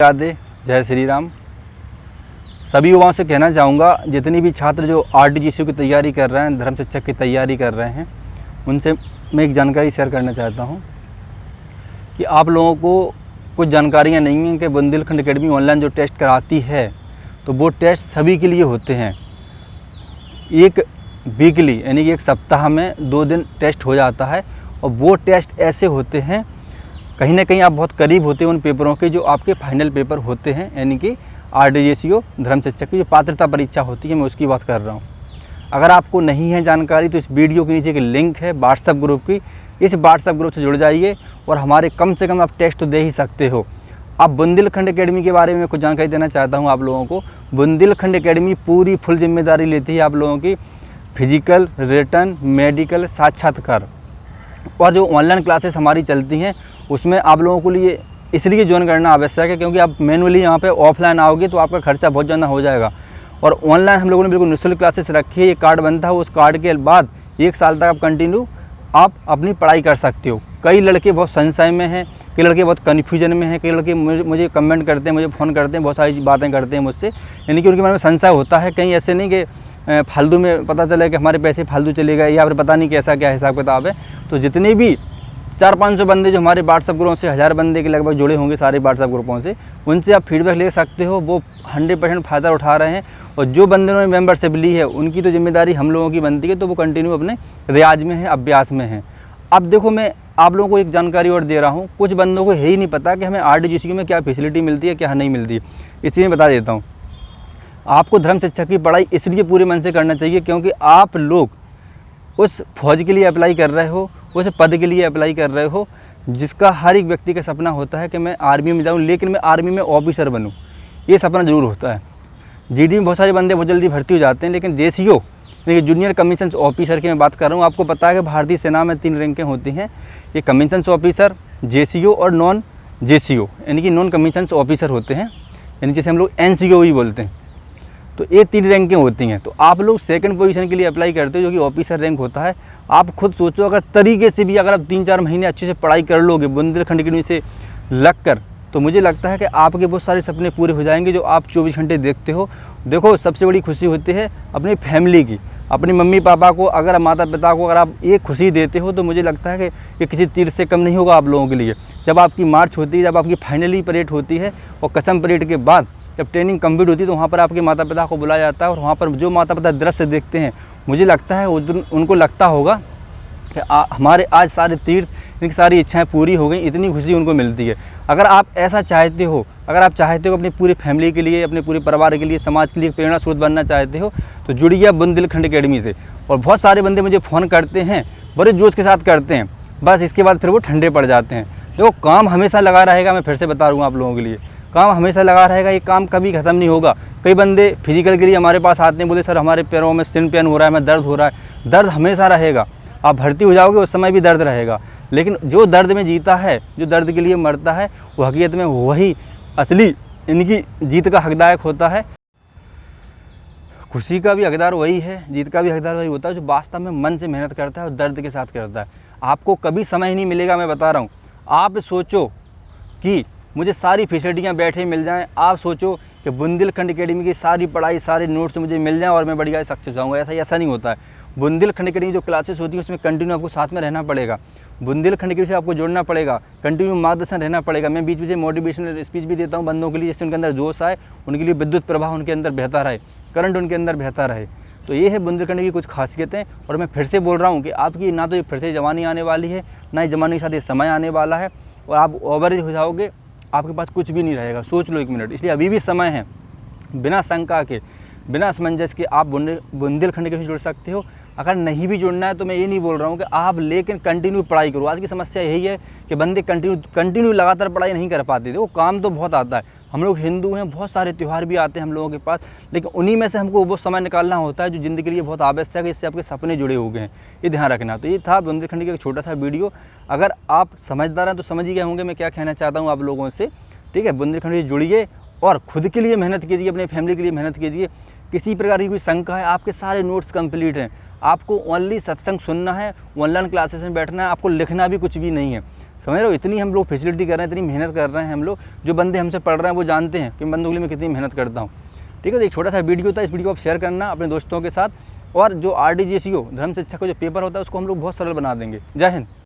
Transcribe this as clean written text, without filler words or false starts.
राधे, जय श्री राम। सभी युवाओं से कहना चाहूँगा, जितनी भी छात्र जो आरटीजीसी की तैयारी कर रहे हैं, धर्म शिक्षक की तैयारी कर रहे हैं, उनसे मैं एक जानकारी शेयर करना चाहता हूँ कि आप लोगों को कुछ जानकारियाँ नहीं हैं कि बुंदेलखंड एकेडमी ऑनलाइन जो टेस्ट कराती है तो वो टेस्ट सभी के लिए होते हैं। एक वीकली यानी कि एक सप्ताह में 2 दिन टेस्ट हो जाता है और वो टेस्ट ऐसे होते हैं, कहीं ना कहीं आप बहुत करीब होते हैं उन पेपरों के जो आपके फाइनल पेपर होते हैं, यानी कि आरटीजीसी धर्म शिक्षक की जो पात्रता परीक्षा होती है, मैं उसकी बात कर रहा हूँ। अगर आपको नहीं है जानकारी तो इस वीडियो के नीचे की लिंक है व्हाट्सएप ग्रुप की, इस व्हाट्सएप ग्रुप से जुड़ जाइए और हमारे कम से कम आप टेस्ट तो दे ही सकते हो। अब बुंदेलखंड एकेडमी के बारे में कुछ जानकारी देना चाहता हूँ आप लोगों को। बुंदेलखंड एकेडमी पूरी फुल जिम्मेदारी लेती है आप लोगों की फिजिकल, रिटन, मेडिकल, साक्षात्कार और जो ऑनलाइन क्लासेस हमारी चलती हैं उसमें आप लोगों के लिए इसलिए ज्वाइन करना आवश्यक है क्योंकि आप मैनुअली यहाँ पे ऑफलाइन आओगे तो आपका खर्चा बहुत ज़्यादा हो जाएगा। और ऑनलाइन हम लोगों ने बिल्कुल निःशुल्क क्लासेस रखी है। ये कार्ड बनता है, उस कार्ड के बाद 1 साल तक आप कंटिन्यू आप अपनी पढ़ाई कर सकते हो। कई लड़के बहुत संशय में हैं, कई लड़के बहुत कन्फ्यूजन में हैं, कई लड़के मुझे कमेंट करते हैं, मुझे फ़ोन करते हैं, बहुत सारी बातें करते हैं मुझसे, यानी कि उनके मन में संशय होता है। कहीं ऐसे नहीं कि फालतू में पता चले कि हमारे पैसे फालतू चले गए या फिर पता नहीं कैसा क्या हिसाब किताब है। तो जितने भी 400-500 बंदे जो हमारे व्हाट्सएप ग्रुपों से 1000 बंदे के लगभग जुड़े होंगे सारे व्हाट्सएप ग्रुपों से, उनसे आप फीडबैक ले सकते हो। वो 100% फ़ायदा उठा रहे हैं और जो बंदे ने मेंबरशिप ली है उनकी तो जिम्मेदारी हम लोगों की बनती है, तो वो कंटिन्यू अपने रियाज में है, अभ्यास में है। अब देखो, मैं आप लोगों को एक जानकारी और दे रहा हूँ। कुछ बंदों को है ही नहीं पता कि हमें आरटीजीसी में क्या फैसिलिटी मिलती है, क्या नहीं मिलती है। इसलिए मैं बता देता हूँ, आपको धर्म शिक्षक की पढ़ाई इसलिए पूरे मन से करना चाहिए क्योंकि आप लोग उस फौज के लिए अप्लाई कर रहे हो, उस पद के लिए अप्लाई कर रहे हो जिसका हर एक व्यक्ति का सपना होता है कि मैं आर्मी में जाऊं, लेकिन मैं आर्मी में ऑफिसर बनूं। ये सपना ज़रूर होता है। जीडी में बहुत सारे बंदे बहुत जल्दी भर्ती हो जाते हैं, लेकिन जेसीओ यानी जूनियर कमीशंस ऑफिसर की मैं बात कर रहा हूँ। आपको पता है कि भारतीय सेना में 3 रैंकें होती हैं, ये कमीशंस ऑफिसर, जेसीओ और नॉन जेसीओ यानी कि नॉन कमीशंस ऑफिसर होते हैं, यानी जैसे हम लोग एनसीओ भी बोलते हैं। तो ये 3 रैंकें होती हैं। तो आप लोग 2nd पोजीशन के लिए अप्लाई करते हो जो कि ऑफिसर रैंक होता है। आप खुद सोचो, अगर तरीके से भी अगर आप 3-4 महीने अच्छे से पढ़ाई कर लोगे बुंदेलखंड एकेडमी से लग कर, तो मुझे लगता है कि आपके बहुत सारे सपने पूरे हो जाएंगे जो आप 24 घंटे देखते हो। देखो, सबसे बड़ी खुशी होती है अपनी फैमिली की, अपने मम्मी पापा को, अगर माता पिता को अगर आप ये खुशी देते हो तो मुझे लगता है कि ये किसी तीर से कम नहीं होगा आप लोगों के लिए। जब आपकी मार्च होती है, जब आपकी फाइनली परेड होती है और कसम परेड के बाद जब ट्रेनिंग कंप्लीट होती है तो वहाँ पर आपके माता पिता को बुलाया जाता है और वहाँ पर जो माता पिता दृश्य देखते हैं, मुझे लगता है उनको लगता होगा कि हमारे आज सारे तीर्थ, इनकी सारी इच्छाएं पूरी हो गई, इतनी खुशी उनको मिलती है। अगर आप ऐसा चाहते हो, अगर आप चाहते हो अपनी पूरी फैमिली के लिए, अपने पूरे परिवार के लिए, समाज के लिए प्रेरणा स्रोत बनना चाहते हो तो जुड़िए बुंदेलखंड एकेडमी से। और बहुत सारे बंदे मुझे फ़ोन करते हैं, बड़े जोश के साथ करते हैं, बस इसके बाद फिर वो ठंडे पड़ जाते हैं। देखो, काम हमेशा लगा रहेगा, मैं फिर से बता दूँगा आप लोगों के लिए, काम हमेशा लगा रहेगा, ये काम कभी ख़त्म नहीं होगा। कई बंदे फिजिकल के लिए हमारे पास आते हैं, बोले सर हमारे पैरों में स्किन पेन हो रहा है, हमें दर्द हो रहा है। दर्द हमेशा रहेगा, आप भर्ती हो जाओगे उस समय भी दर्द रहेगा, लेकिन जो दर्द में जीता है, जो दर्द के लिए मरता है, वो हकीकत में वही असली इनकी जीत का हकदार होता है। खुशी का भी हकदार वही है, जीत का भी हकदार वही होता है जो वास्तव में मन से मेहनत करता है और दर्द के साथ करता है। आपको कभी समय ही नहीं मिलेगा, मैं बता रहा हूँ। आप सोचो कि मुझे सारी फैसिलिटियाँ बैठे मिल जाएं, आप सोचो कि बुंदेलखंड एकेडमी की सारी पढ़ाई, सारे नोट्स मुझे मिल जाएं और मैं बढ़िया सक्सेस होऊंगा, ऐसा नहीं होता है। बुंदेलखंड एकेडमी जो क्लासेस होती है उसमें कंटिन्यू आपको साथ में रहना पड़ेगा, बुंदेलखंड एकेडमी से आपको जुड़ना पड़ेगा, कंटिन्यू मार्गदर्शन रहना पड़ेगा। मैं बीच बीच में मोटिवेशनल स्पीच भी देता हूँ बंदों के लिए, जिससे उनके अंदर जोश आए, उनके लिए विद्युत प्रवाह उनके अंदर बहता रहे, करंट उनके अंदर बहता रहे। तो ये है बुंदेलखंड की कुछ खासियतें। और मैं फिर से बोल रहा हूँ कि आपकी ना तो ये फिर से जवानी आने वाली है, ना ही जवानी के साथ ये समय आने वाला है और आप ओवरेज हो जाओगे, आपके पास कुछ भी नहीं रहेगा। सोच लो 1 मिनट। इसलिए अभी भी समय है, बिना शंका के, बिना असमंजस के आप बुंदेलखंड के जुड़ सकते हो। अगर नहीं भी जुड़ना है तो मैं ये नहीं बोल रहा हूँ कि आप, लेकिन कंटिन्यू पढ़ाई करो। आज की समस्या यही है कि बंदे कंटिन्यू लगातार पढ़ाई नहीं कर पाते थे। वो काम तो बहुत आता है, हम लोग हिंदू हैं, बहुत सारे त्यौहार भी आते हैं हम लोगों के पास, लेकिन उन्हीं में से हमको वो समय निकालना होता है जो ज़िंदगी के लिए बहुत आवश्यक है, इससे आपके सपने जुड़े हो गए हैं, ये ध्यान रखना। तो ये था बुंदेलखंड का एक छोटा सा वीडियो। अगर आप समझदार हैं तो समझ ही गए होंगे मैं क्या कहना चाहता हूँ आप लोगों से। ठीक है, बुंदेलखंड से जुड़िए और खुद के लिए मेहनत कीजिए, अपने फैमिली के लिए मेहनत कीजिए। किसी प्रकार की कोई शंका है, आपके सारे नोट्स कंप्लीट हैं, आपको ओनली सत्संग सुनना है, ऑनलाइन क्लासेस में बैठना है, आपको लिखना भी कुछ भी नहीं है। समझ रहे हो, इतनी हम लोग फैसिलिटी कर रहे हैं, इतनी मेहनत कर रहे हैं हम लोग। जो बंदे हमसे पढ़ रहे हैं वो जानते हैं कि बंदों के लिए मैं कितनी मेहनत करता हूँ। ठीक है, तो एक छोटा सा वीडियो था, इस वीडियो को आप शेयर करना अपने दोस्तों के साथ। और जो RDGSU धर्म शिक्षा का जो पेपर होता है उसको हम लोग बहुत सरल बना देंगे। जय हिंद।